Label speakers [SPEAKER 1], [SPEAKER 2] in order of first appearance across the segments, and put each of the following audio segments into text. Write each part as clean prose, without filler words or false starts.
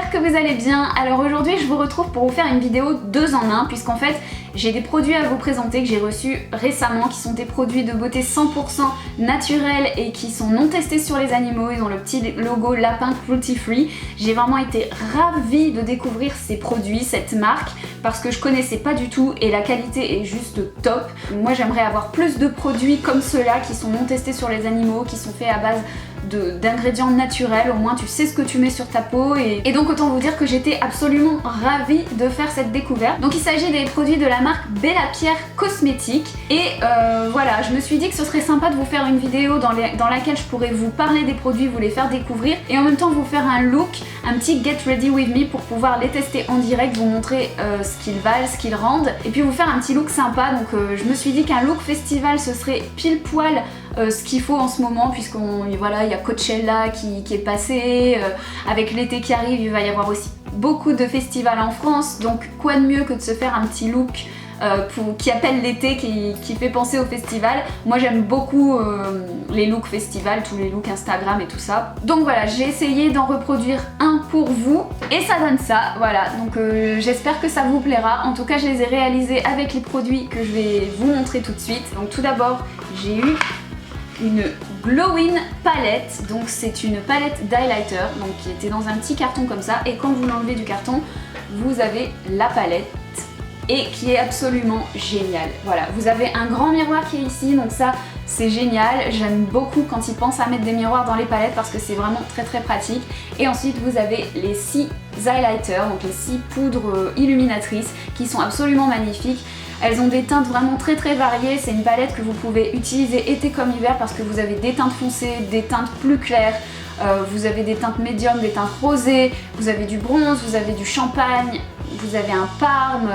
[SPEAKER 1] j'espère que vous allez bien. Alors aujourd'hui je vous retrouve pour vous faire une vidéo 2 en 1 puisqu'en fait j'ai des produits à vous présenter que j'ai reçus récemment qui sont des produits de beauté 100% naturels et qui sont non testés sur les animaux. Ils ont le petit logo lapin cruelty free. J'ai vraiment été ravie de découvrir ces produits, cette marque, parce que je connaissais pas du tout et la qualité est juste top. Moi j'aimerais avoir plus de produits comme ceux-là qui sont non testés sur les animaux, qui sont faits à base d'ingrédients naturels, au moins tu sais ce que tu mets sur ta peau et donc autant vous dire que j'étais absolument ravie de faire cette découverte. Donc il s'agit des produits de la marque Bella Pierre Cosmétiques et voilà, je me suis dit que ce serait sympa de vous faire une vidéo dans laquelle je pourrais vous parler des produits, vous les faire découvrir et en même temps vous faire un look, un petit get ready with me pour pouvoir les tester en direct, vous montrer ce qu'ils valent, ce qu'ils rendent et puis vous faire un petit look sympa. Donc je me suis dit qu'un look festival ce serait pile poil ce qu'il faut en ce moment, voilà, il y a Coachella qui est passé, avec l'été qui arrive il va y avoir aussi beaucoup de festivals en France, donc quoi de mieux que de se faire un petit look qui appelle l'été, qui fait penser au festival. Moi j'aime beaucoup les looks festival, tous les looks Instagram et tout ça. Donc voilà, j'ai essayé d'en reproduire un pour vous et ça donne ça, voilà. Donc j'espère que ça vous plaira. En tout cas je les ai réalisés avec les produits que je vais vous montrer tout de suite. Donc tout d'abord j'ai eu une Glow-In palette, donc c'est une palette d'highlighter donc qui était dans un petit carton comme ça et quand vous l'enlevez du carton vous avez la palette et qui est absolument géniale. Voilà, vous avez un grand miroir qui est ici donc ça c'est génial, j'aime beaucoup quand ils pensent à mettre des miroirs dans les palettes parce que c'est vraiment très pratique. Et ensuite vous avez les 6 highlighters, donc les 6 poudres illuminatrices qui sont absolument magnifiques. Elles ont des teintes vraiment très variées, c'est une palette que vous pouvez utiliser été comme hiver parce que vous avez des teintes foncées, des teintes plus claires, vous avez des teintes médium, des teintes rosées, vous avez du bronze, vous avez du champagne, vous avez un parme,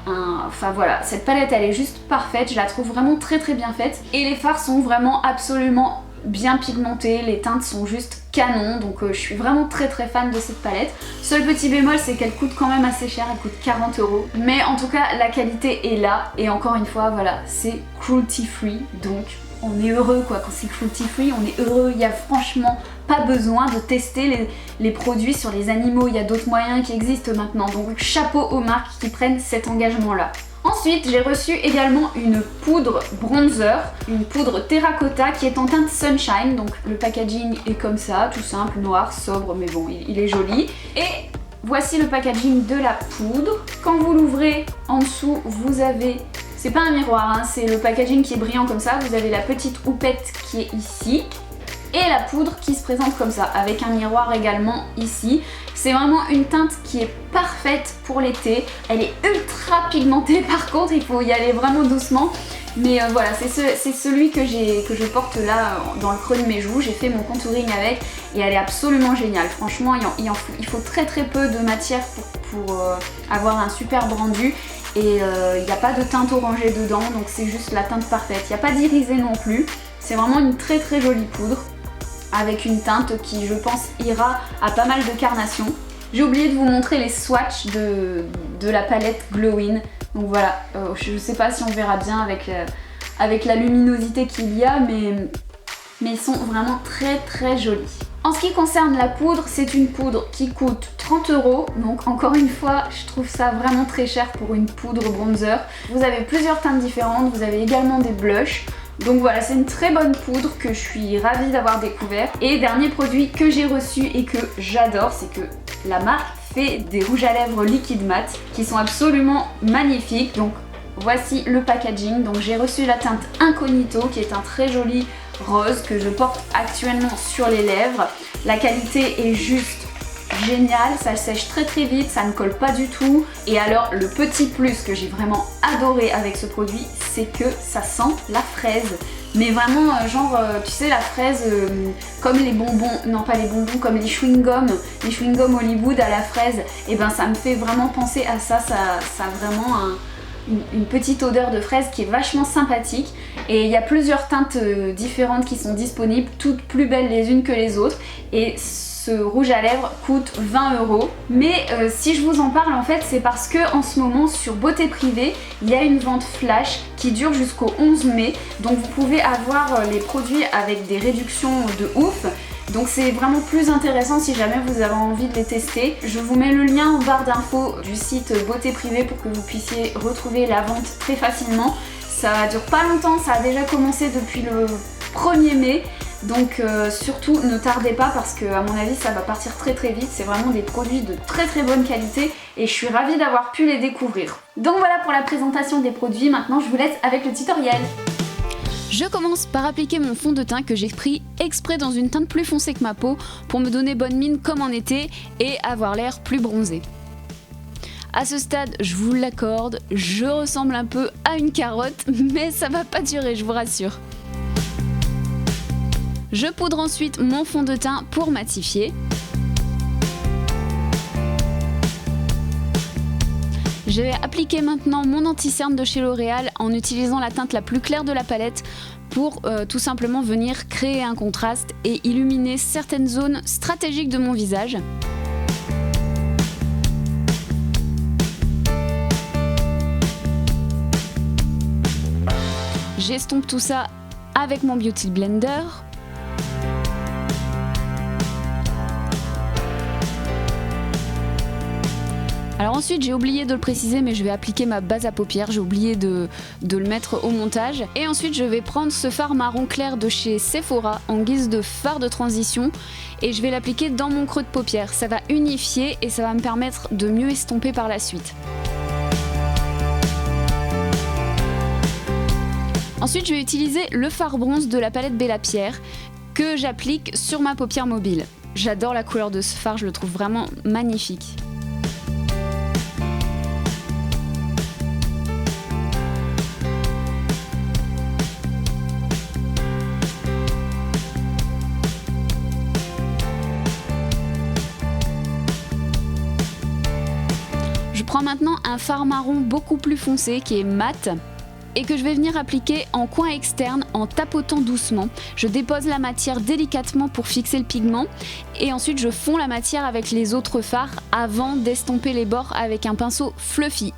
[SPEAKER 1] enfin voilà, cette palette elle est juste parfaite, je la trouve vraiment très bien faite. Et les fards sont vraiment absolument bien pigmentés, les teintes sont juste canon, donc je suis vraiment très fan de cette palette. Seul petit bémol c'est qu'elle coûte quand même assez cher, elle coûte 40 €, mais en tout cas la qualité est là et encore une fois voilà, c'est cruelty free donc on est heureux quoi, quand c'est cruelty free on est heureux, il n'y a franchement pas besoin de tester les produits sur les animaux, il y a d'autres moyens qui existent maintenant, donc chapeau aux marques qui prennent cet engagement là. Ensuite, j'ai reçu également une poudre bronzer, une poudre terracotta qui est en teinte Sunshine. Donc le packaging est comme ça, tout simple, noir, sobre, mais bon, il est joli. Et voici le packaging de la poudre. Quand vous l'ouvrez, en dessous, vous avez... C'est pas un miroir, hein, c'est le packaging qui est brillant comme ça. Vous avez la petite houppette qui est ici. Et la poudre qui se présente comme ça, avec un miroir également ici. C'est vraiment une teinte qui est parfaite pour l'été. Elle est ultra pigmentée par contre, il faut y aller vraiment doucement. Mais voilà, c'est celui que je porte là dans le creux de mes joues. J'ai fait mon contouring avec et elle est absolument géniale. Franchement, il faut très peu de matière pour avoir un superbe rendu. Et il n'y a pas de teinte orangée dedans, donc c'est juste la teinte parfaite. Il n'y a pas d'irisé non plus. C'est vraiment une très jolie poudre, avec une teinte qui je pense ira à pas mal de carnations. J'ai oublié de vous montrer les swatchs de la palette Glow-In. Donc voilà, je sais pas si on verra bien avec la luminosité qu'il y a, mais ils sont vraiment très jolis. En ce qui concerne la poudre, c'est une poudre qui coûte 30 €. Donc encore une fois, je trouve ça vraiment très cher pour une poudre bronzer. Vous avez plusieurs teintes différentes, vous avez également des blushs. Donc voilà, c'est une très bonne poudre que je suis ravie d'avoir découvert. Et dernier produit que j'ai reçu et que j'adore, c'est que la marque fait des rouges à lèvres liquide mat qui sont absolument magnifiques. Donc voici le packaging. Donc j'ai reçu la teinte Incognito qui est un très joli rose que je porte actuellement sur les lèvres. La qualité est juste génial, ça sèche très vite, ça ne colle pas du tout. Et alors le petit plus que j'ai vraiment adoré avec ce produit, c'est que ça sent la fraise. Mais vraiment genre tu sais la fraise comme les bonbons, non pas les bonbons, comme les chewing-gums Hollywood à la fraise. Et ben ça me fait vraiment penser à ça, ça a vraiment une petite odeur de fraise qui est vachement sympathique. Et il y a plusieurs teintes différentes qui sont disponibles, toutes plus belles les unes que les autres. Et ce rouge à lèvres coûte 20 €. Mais si je vous en parle en fait c'est parce que en ce moment sur Beauté Privée il y a une vente flash qui dure jusqu'au 11 mai. Donc vous pouvez avoir les produits avec des réductions de ouf. Donc c'est vraiment plus intéressant si jamais vous avez envie de les tester. Je vous mets le lien en barre d'infos du site Beauté Privée pour que vous puissiez retrouver la vente très facilement. Ça dure pas longtemps, ça a déjà commencé depuis le 1er mai. Donc surtout ne tardez pas parce que à mon avis ça va partir très vite. C'est vraiment des produits de très bonne qualité et je suis ravie d'avoir pu les découvrir. Donc voilà pour la présentation des produits, maintenant je vous laisse avec le tutoriel.
[SPEAKER 2] Je commence par appliquer mon fond de teint que j'ai pris exprès dans une teinte plus foncée que ma peau pour me donner bonne mine comme en été et avoir l'air plus bronzé. À ce stade, je vous l'accorde, je ressemble un peu à une carotte, mais ça va pas durer, je vous rassure. Je poudre ensuite mon fond de teint pour matifier. Je vais appliquer maintenant mon anti-cerne de chez L'Oréal en utilisant la teinte la plus claire de la palette pour tout simplement venir créer un contraste et illuminer certaines zones stratégiques de mon visage. J'estompe tout ça avec mon Beauty Blender. Alors ensuite j'ai oublié de le préciser mais je vais appliquer ma base à paupières, j'ai oublié de le mettre au montage. Et ensuite je vais prendre ce fard marron clair de chez Sephora en guise de fard de transition et je vais l'appliquer dans mon creux de paupières. Ça va unifier et ça va me permettre de mieux estomper par la suite. Ensuite je vais utiliser le fard bronze de la palette Bella Pierre que j'applique sur ma paupière mobile. J'adore la couleur de ce fard, je le trouve vraiment magnifique. Je prends maintenant un fard marron beaucoup plus foncé qui est mat et que je vais venir appliquer en coin externe en tapotant doucement. Je dépose la matière délicatement pour fixer le pigment et ensuite je fonds la matière avec les autres fards avant d'estomper les bords avec un pinceau fluffy.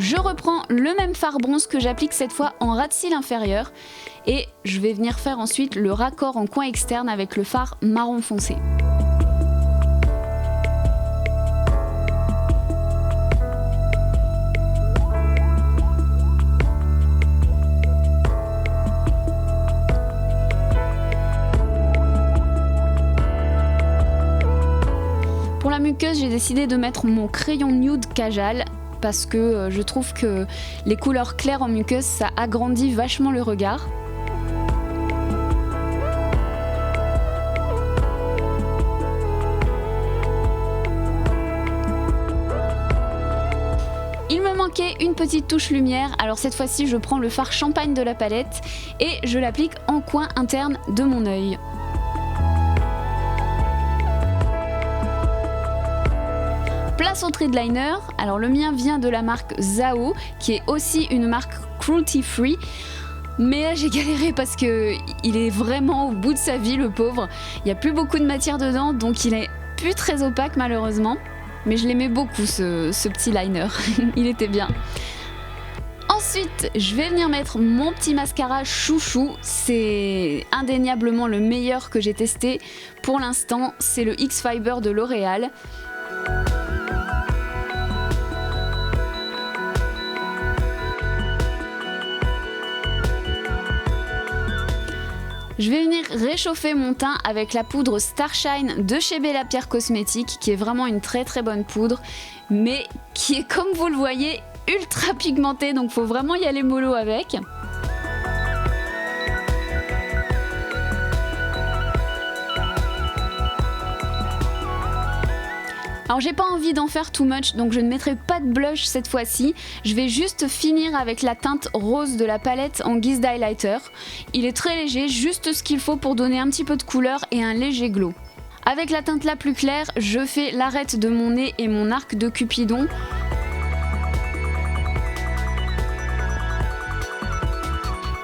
[SPEAKER 2] Je reprends le même fard bronze que j'applique cette fois en ras de cils inférieur et je vais venir faire ensuite le raccord en coin externe avec le fard marron foncé. Pour la muqueuse, j'ai décidé de mettre mon crayon nude Kajal parce que je trouve que les couleurs claires en muqueuse, ça agrandit vachement le regard. Il me manquait une petite touche lumière, alors cette fois-ci je prends le fard champagne de la palette et je l'applique en coin interne de mon œil. Place au trait de liner, alors le mien vient de la marque Zao, qui est aussi une marque cruelty free, mais là j'ai galéré parce que il est vraiment au bout de sa vie le pauvre. Il n'y a plus beaucoup de matière dedans, donc il est plus très opaque malheureusement, mais je l'aimais beaucoup ce petit liner, il était bien. Ensuite, je vais venir mettre mon petit mascara chouchou, c'est indéniablement le meilleur que j'ai testé pour l'instant, c'est le X-Fiber de L'Oréal. Je vais venir réchauffer mon teint avec la poudre Starshine de chez Bella Pierre Cosmétiques, qui est vraiment une très bonne poudre, mais qui est, comme vous le voyez, ultra pigmentée, donc faut vraiment y aller mollo avec. Alors j'ai pas envie d'en faire too much, donc je ne mettrai pas de blush cette fois-ci. Je vais juste finir avec la teinte rose de la palette en guise d'highlighter. Il est très léger, juste ce qu'il faut pour donner un petit peu de couleur et un léger glow. Avec la teinte la plus claire, je fais l'arête de mon nez et mon arc de Cupidon.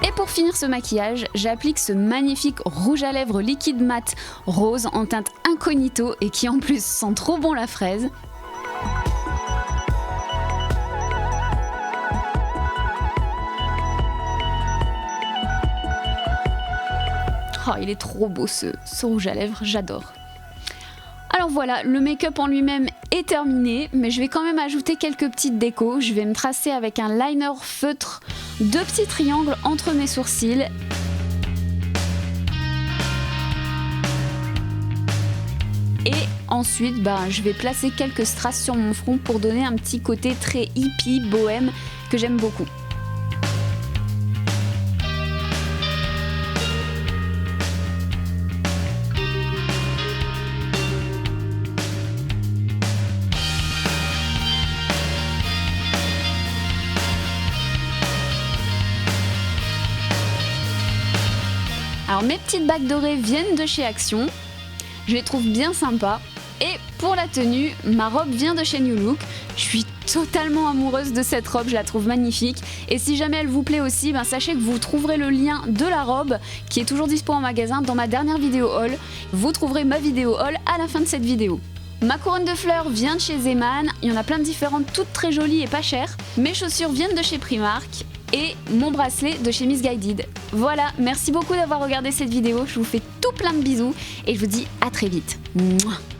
[SPEAKER 2] Et pour finir ce maquillage, j'applique ce magnifique rouge à lèvres liquide mat rose en teinte incognito et qui en plus sent trop bon la fraise. Oh, il est trop beau ce rouge à lèvres, j'adore. Alors voilà, le make-up en lui-même est terminé, mais je vais quand même ajouter quelques petites décos. Je vais me tracer avec un liner feutre, 2 petits triangles entre mes sourcils. Et ensuite, je vais placer quelques strass sur mon front pour donner un petit côté très hippie, bohème, que j'aime beaucoup. Alors mes petites bagues dorées viennent de chez Action, je les trouve bien sympas. Et pour la tenue, ma robe vient de chez New Look. Je suis totalement amoureuse de cette robe, je la trouve magnifique. Et si jamais elle vous plaît aussi, sachez que vous trouverez le lien de la robe qui est toujours dispo en magasin dans ma dernière vidéo haul. Vous trouverez ma vidéo haul à la fin de cette vidéo. Ma couronne de fleurs vient de chez Zeman, il y en a plein de différentes, toutes très jolies et pas chères. Mes chaussures viennent de chez Primark. Et mon bracelet de chez Missguided. Voilà, merci beaucoup d'avoir regardé cette vidéo, je vous fais tout plein de bisous et je vous dis à très vite. Mouah.